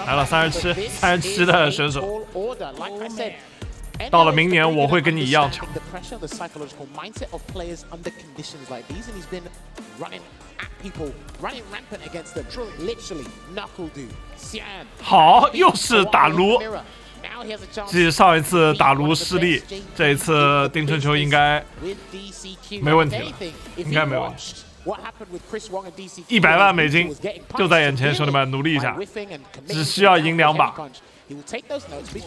来了37的选手。到了明年，我会跟你一样强。好，又是打卢。继上一次打卢失利，这一次定春球应该没问题了，应该没问题。100万美金就在眼前，兄弟们，努力一下，只需要赢2把。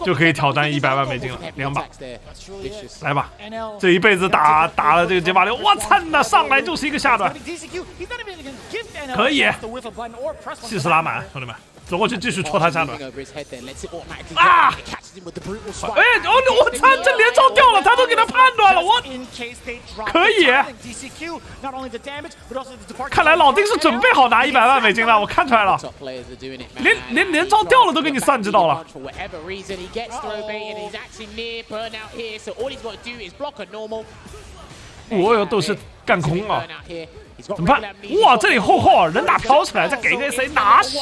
就可以挑战100万美金了，2把，来吧！这一辈子打了这个街霸6，我操呐，上来就是一个下段，可以，气势拉满，兄弟们，走过去继续戳他下段。啊！哎，我操，这连招掉了，他都给他判断了，我可以。看来老丁是准备好拿100万美金了，我看出来了，连招掉了都给你算计到了。我有都是干空啊！怎么办？哇，这里后号人打飘起来，再给个谁拿下？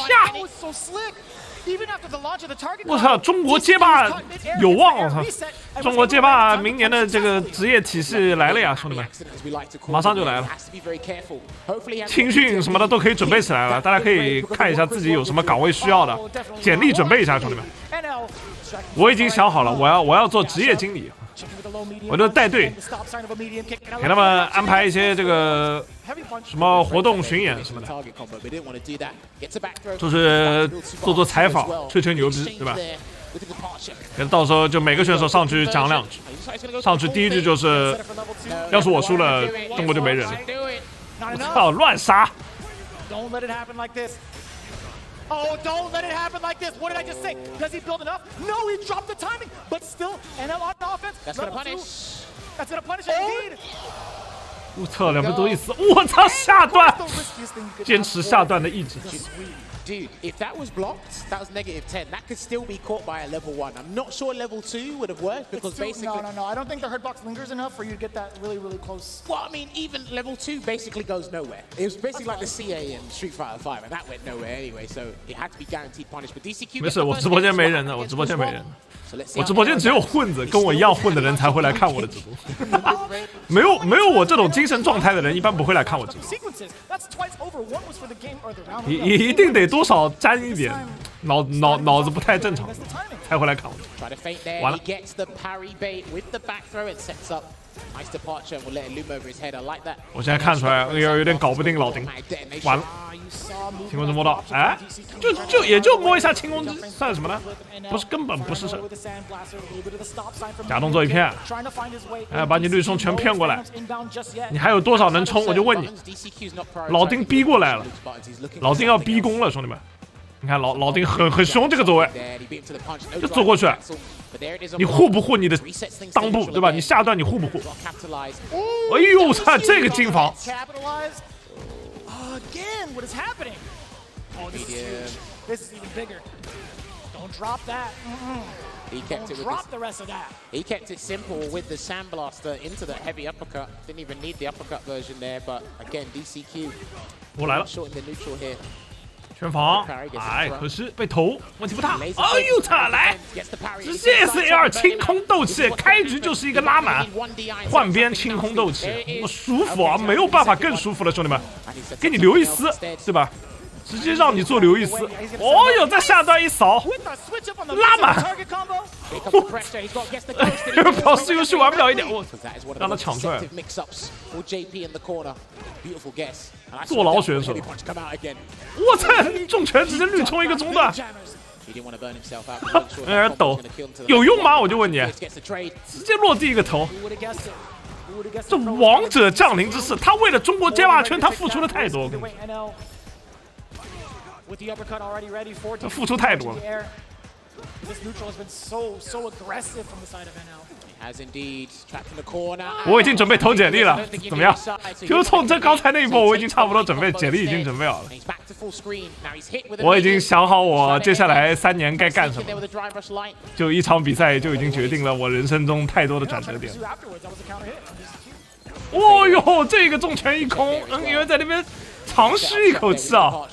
我操！中国街霸有望！我操！中国街霸明年的这个职业体系来了呀，兄弟们，马上就来了。青训什么的都可以准备起来了，大家可以看一下自己有什么岗位需要的，简历准备一下，兄弟们。我已经想好了，我要做职业经理。我就带队，给他们安排一些这个什么活动巡演什么的，就是做采访、吹牛逼，对吧？到时候就每个选手上去讲2句，上去第一句就是，要是我输了，中国就没人了。我操，乱杀！Oh, don't let it happen like this. What did I just say? Does he build enough? No, he dropped the timing. But still, NL on offense. That's gonna punish. That's gonna punish indeed. 我操，2分多1死！我操，下段，坚持下段的意志。Dude, if that was blocked, that was -10. That could still be caught by a level 1. I'm not sure level 2 would have worked because basically... No. I don't think the hurt box lingers enough for you to get that really close. Well, I mean, even level 2 basically goes nowhere. It was basically like the CA in Street Fighter 5, and that went nowhere anyway, so it had to be guaranteed punish. But DCQ... 没事，我直播间没人的，我直播间只有混子，跟我一样混的人才会来看我的直播。没有我这种精神状态的人，一般不会来看我直播。一定得多少沾一点，脑子不太正常才会来看我。完了。我现在看出来有点搞不定老丁，完了，轻功之摸到，哎，也就摸一下轻功之，算什么呢？根本不是胜。假动作一骗，哎，把你绿松全骗过来，你还有多少能冲？我就问你，老丁逼过来了，老丁要逼宫了，兄弟们。你看老丁很凶，这个走位就走过去，你护不护你的裆部，对吧？你下段你护不护？哎呦，操，这个金防！ He kept it with the rest of that. He kept it simple with the sandblaster into the heavy uppercut. Didn't even need the uppercut version there, but again, DCQ. 我来了。 Short in the neutral here. 全防，哎，可是被投，问题不大。哎呦，他来，直接 SAR 清空斗气，开局就是一个拉满，换边清空斗气，我舒服啊，没有办法更舒服了，兄弟们，给你留一丝，对吧？直接让你做留一丝。哦哟，在下段一扫，拉满。表示游戏玩不了一点，我让他抢出来了。坐牢选手，我操！重拳直接绿冲一个中段。有点抖，有用吗？我就问你，直接落地一个头。这王者降临之势，他为了中国街霸圈，他付出的太多。他付出太多了。 我已经准备投简历了，怎么样？就从这刚才那一波，我已经差不多准备简历已经准备好了。我已经想好我接下来3年该干什么。就一场比赛就已经决定了我人生中太多的转折点。哦哟，这个重拳一空，因为在那边长吁一口气啊！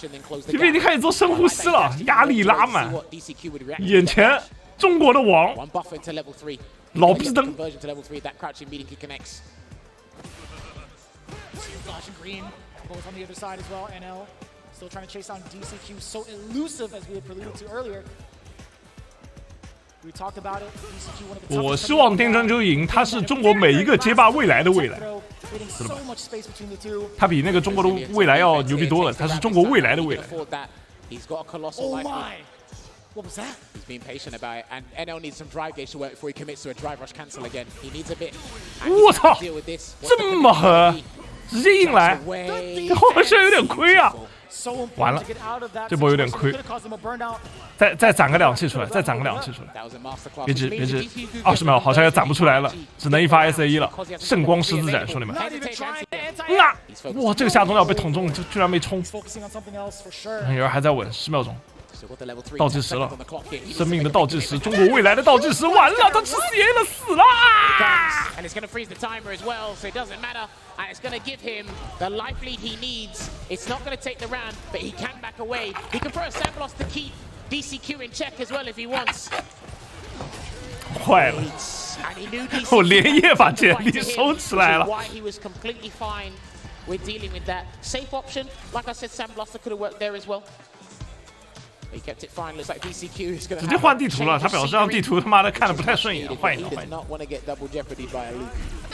这边已经开始做深呼吸了，压力拉满。眼前中国的王，老逼灯。Both on the other side as well. NL still trying to chase down Dcq, so elusive as we had alluded to earlier. We talked about it. Dcq one of the toughest. 我希望丁真就赢，他是中国每一个街霸未来的未来，知道吧？他比那个中国的未来要牛逼多了，他是中国未来的未来。Oh my! What was that? He's being patient about it, and NL needs some drive gauge to work before he commits to a drive rush cancel again. He needs a bit. 我操，这么狠！直接硬来，好像有点亏啊！完了，这波有点亏。再攒个2气出来，再攒个2气出来。别急别急，20秒好像也攒不出来了，只能一发 SA1 了。圣光十字斩，兄弟们！哇，这个下中要被捅中，居然没冲。有人还在稳，10秒钟。倒计时了，生命的倒计时，中国未来的倒计时，完了，他吃 CA 了，死了啊！ And it's going to freeze the timer as well, so it doesn't matter. And it's going to give him the life lead he needs. It's not going to take the round, but he can back away. He can throw a sandblast to keep DCQ in check as well if he wants. 坏了！我连夜把简历收起来了。 Why he was completely fine with dealing with that safe option? Like I said, sandblaster could have worked there as well. He kept it fine. Looks like DCQ is going to 直接换地图了，他表示让地图他妈的看得不太顺眼，换一个换一个。I think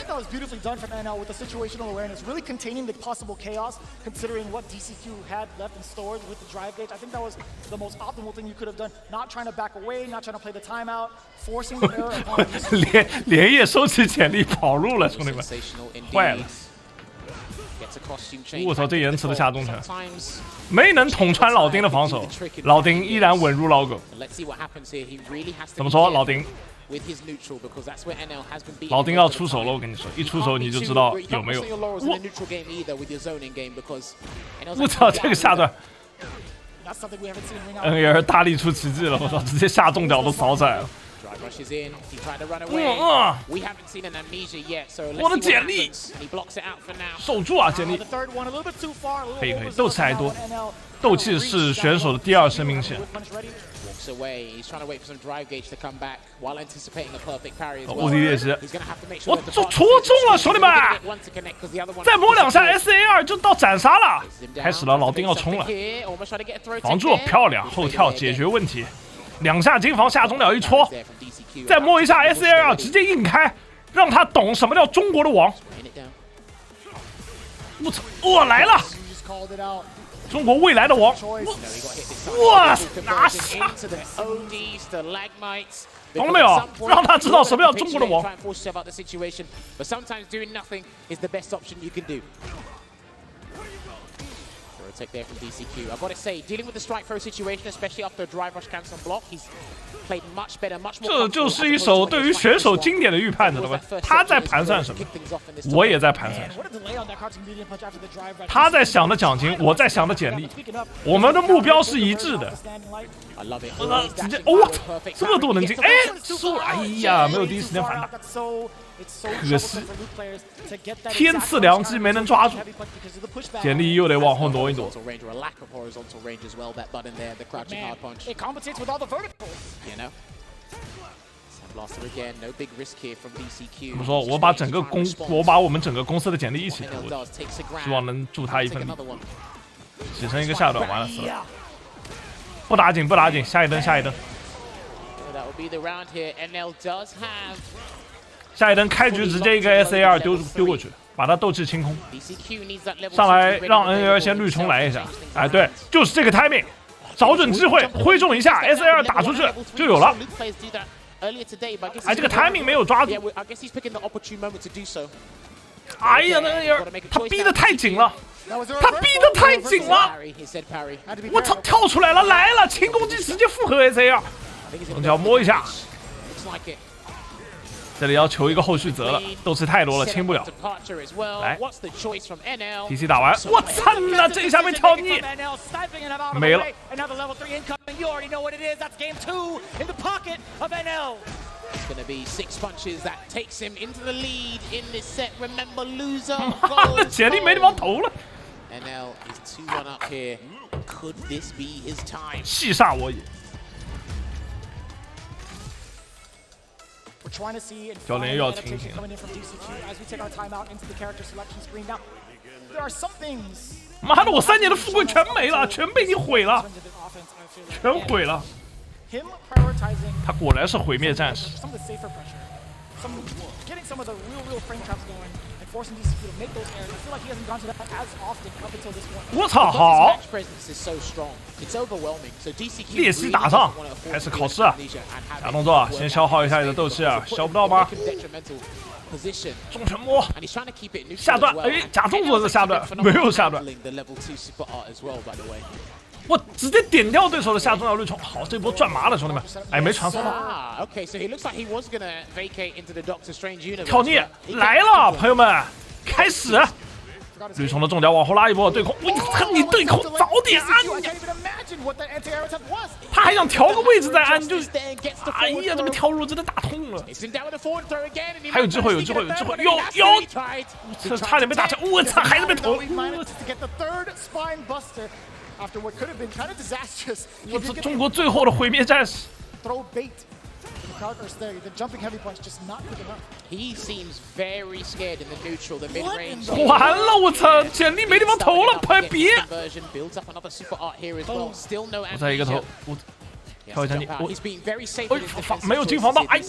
that was beautifully done from NL with the situational awareness, really containing the possible chaos, considering what Dcq had left in stores with the drive gauge. I think that was the most optimal thing you could have done. Not trying to back away, not trying to play the timeout, forcing the error upon DCQ. 连夜收起简历跑路了，兄弟们，坏了！我操，这延迟的下中拳没能捅穿老丁的防守，老丁依然稳如老狗。怎么说，老丁？老丁要出手了，我跟你说，一出手你就知道有没有。我操，这个下段 ，NL 大力出奇迹了，我操，直接下中脚都扫起来了。 我的简历，守住啊，简历！可以可以，斗气还多，斗气是选手的第2生命线。无敌猎击，我就戳中了，兄弟们！再摸2下 SA2 就到斩杀了。开始了，老丁要冲了，防住，漂亮，后跳解决问题。 2下金防下中了一戳，再摸一下 SAL 直接硬开，让他懂什么叫中国的王。我操，我来了！中国未来的王，哇，拿下！懂了没有？让他知道什么叫中国的王。 Take there from DCQ. I've got to say, dealing with the strike throw situation, especially after a drive rush cancel block, he's played much better, much more. 这就是一手对于选手经典的预判，知道吗？他在盘算什么，我也在盘算。他在想的奖金，我在想的简历，我们的目标是一致的。直接，我操，这多能进！哎，输了！哎呀，没有第一时间反打。 可惜，天赐良机没能抓住，简历又得往后挪一挪。怎么说？我把我们整个公司的简历一起投，希望能助他一份力。只剩一个下段，完了死了。不打紧，不打紧，下一灯，下一灯。 下一灯开局直接一个 SA2 丢过去，把他斗气清空。上来让 NL 先绿冲来一下，哎，对，就是这个 timing， 找准机会挥中一下 SA2 打出去就有了。哎，这个 timing 没有抓住。哎呀，那 NL 他逼得太紧了，他逼得太紧了。我操，跳出来了，来了，轻攻击直接复合 SA2， 双脚摸一下。 这里要求一个后续责了，斗气太多了，清不了。来 ，TC 打完，我操那这一下被跳腻，没了。妈的，简历没地方投了。戏煞我也。教练又要停停。妈的，我3年的富贵全没了，全被你毁了，全毁了。他果然是毁灭战士。我操，好！练习打仗，开始考试啊！假动作，先消耗一下你的斗气啊，消不到吗？重拳摸，下段，哎，假动作是下段，没有下段。我直接点掉对手的下重要绿冲，好，这波赚麻了，兄弟们！哎，没传送到。跳孽来了，朋友们，开始！绿冲的重脚往后拉一波，对空，我操，你对空早点按！他还想调个位置再按，就，哎呀，这个跳入真的打痛了。还有机会，有机会，有机会，有，这差点被打成，我操，还是被投。我操，中国最后的毁灭战士。完了，我操！简历没地方投了，快别！我再一个头，我跳一下你，没有进防到，哎，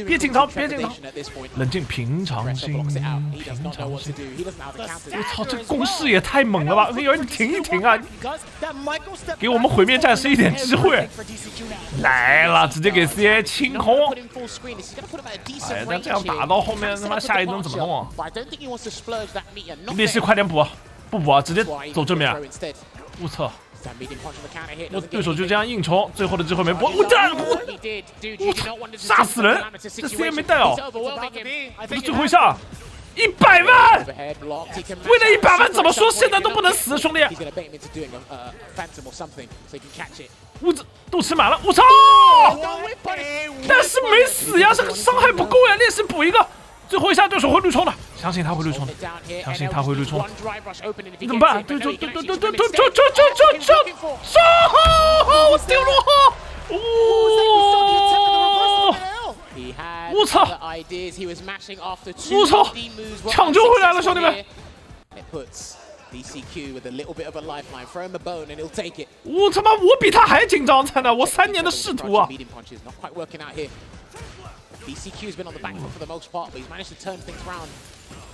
别紧张，别紧张，冷静，平常心，平常心。我操，这攻势也太猛了吧！哎呦，你停一停啊！给我们毁灭战士一点机会。来了，直接给 CA 清空。哎，那这样打到后面，他妈下一轮怎么弄啊？练习快点补，不补啊，直接走正面。我操！我对手就这样硬冲，最后的机会没播，我杀死人！这 CA 没带哦，我的最后一下，100万！为了100万，怎么说现在都不能死，兄弟！我这斗气满了，我操！但是没死呀，这个伤害不够呀，练习补一个。最后一下对手会绿冲的，相信他会绿冲的，相信他会绿冲的。你怎么办？对，我丢落后！我操！我操！抢救回来了，兄弟们！我他妈，我比他还紧张才呢！我3年的仕途啊！Dcq's been on the back foot for the most part, but he's managed to turn things around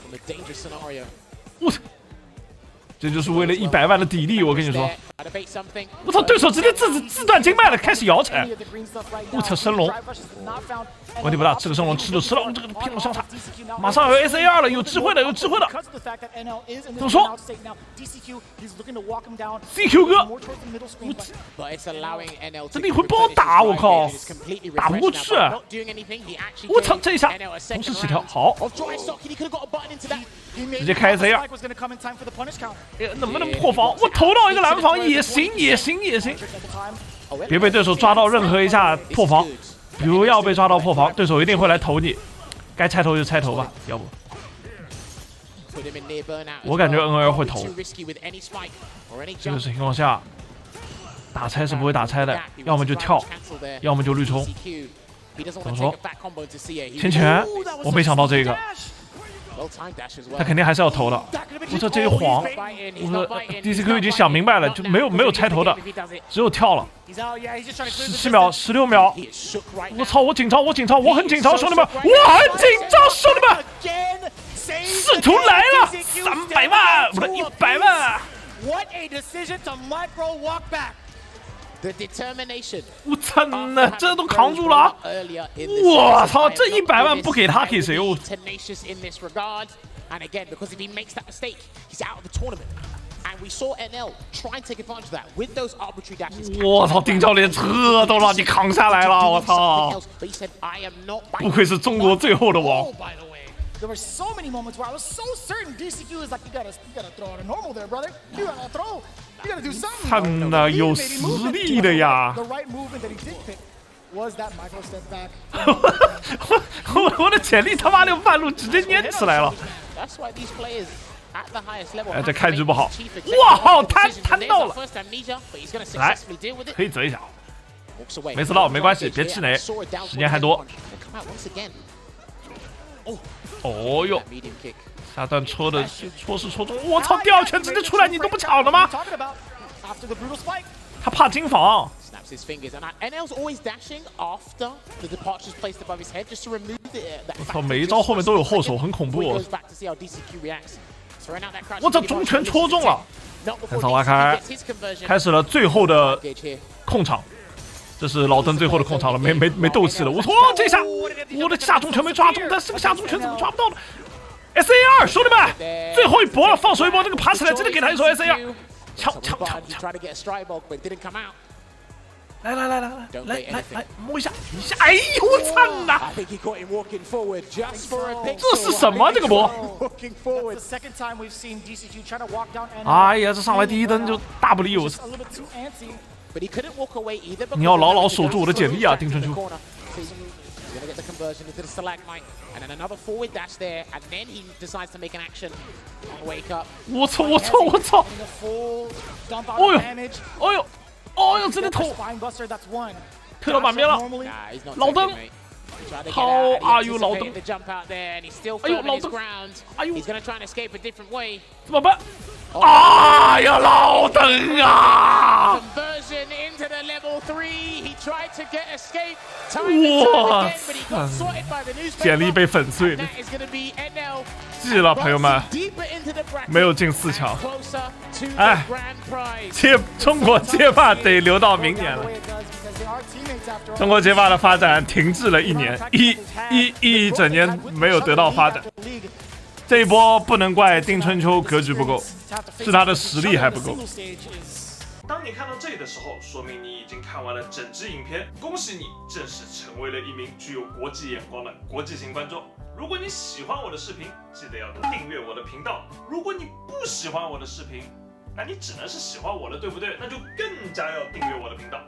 from a dangerous scenario. 我操！这就是为了100万的砥砺，我跟你说。我操！对手直接自断经脉了，开始摇起来。我操！升龙，问题不大，这个升龙吃就吃了。这个拼龙相差，马上有 SA2 了，有机会的，有机会的。怎么说 ？CQ 哥，这一回不好打，我靠，打不过去。我操！这一下同时起跳，好，直接开 SA2。能不能破防？我投到一个蓝防也行，也行，也行。别被对手抓到任何一下破防，不要被抓到破防，对手一定会来投你。该拆头就拆头吧，要不。我感觉 NL 会投。这个情况下，打拆是不会打拆的，要么就跳，要么就绿冲。怎么说？前拳，我没想到这个。他肯定还是要投的。我操，这一晃，我说 Dcq 已经想明白了，就没有拆头的，只有跳了。17秒，16秒。我操，我紧张，我紧张，我很紧张，兄弟们，我很紧张，兄弟们。仕途来了，300万，不对，100万。我操呢，这都扛住了！我操，这100万不给他给谁？我操，丁教练车都让你扛下来了！我操，不愧是中国最后的王。There were so many moments where I was so certain Dcq is like, you gotta throw out a normal there, brother. You gotta throw. You gotta do something. 看呐，有实力的呀。The right movement that he did pick was that micro step back. 我的潜力他妈的半路直接粘起来了。哎，这开局不好，哇，摊到了，来，可以折一下，没折到没关系，别气馁，时间还多。哦哟，下段戳的戳是戳中，我操，第二拳直接出来，你都不抢了吗？他怕金防。我操，每一招后面都有后手，很恐怖。我操，中拳戳中了，很少拉开，开始了最后的控场。这是老登最后的控场了，没斗气了。我操，这下我的下中拳没抓中，但是个下中拳怎么抓不到呢 ？SA2，兄弟们，最后一搏了，放手一搏，这个爬起来真的给他一手 SA2，抢！来，摸一下，哎呦我操呐！这是什么这个波？哎呀，这上来第一灯就大不理我。你要牢牢守住我的简历啊，丁春秋。我操！哦呦，真的捅！推到满边了，老登。How are you， 老登？哎呦，老登！哎呦，怎么办？哎呀，老登啊！哇塞！简历被粉碎了，记了，朋友们，没有进4强。哎，中国街霸得留到明年了。中国街霸的发展停滞了1年，一整年没有得到发展。这一波不能怪丁春秋格局不够，是他的实力还不够。当你看到这里的时候，说明你已经看完了整支影片，恭喜你正式成为了一名具有国际眼光的国际型观众。如果你喜欢我的视频，记得要订阅我的频道。如果你不喜欢我的视频，那你只能是喜欢我的，对不对？那就更加要订阅我的频道。